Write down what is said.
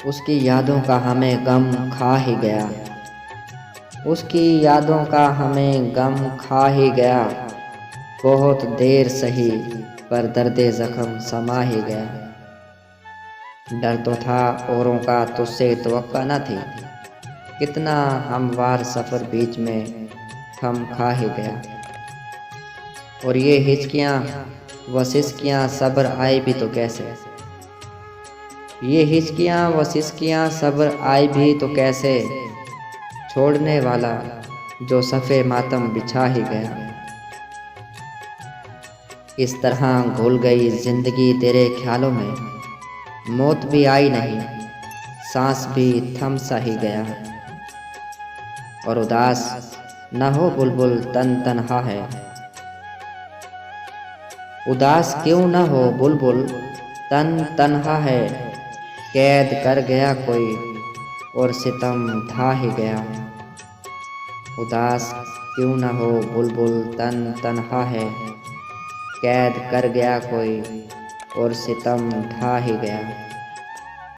उसकी यादों का हमें गम खा ही गया। उसकी यादों का हमें गम खा ही गया। बहुत देर सही पर दर्दे जख्म समा ही गया। डर तो था औरों का तुझसे तवक्का न थी, कितना हमवार सफ़र बीच में थम खा ही गया। और ये हिचकियाँ व सिसकियाँ सब्र आए भी तो कैसे, ये हिचकियाँ व सिसकियाँ सब्र आए भी तो कैसे, छोड़ने वाला जो सफ़े मातम बिछा ही गया। इस तरह घुल गई जिंदगी तेरे ख्यालों में, मौत भी आई नहीं, सांस भी थम सा ही गया। और उदास न हो बुलबुल तन तन्हा है, उदास क्यों न हो बुलबुल तन तन्हा है। कैद कर गया कोई और सितम ढा ही गया। उदास क्यों न हो बुलबुल तन तन्हा है, कैद कर गया कोई और सितम ढा ही गया।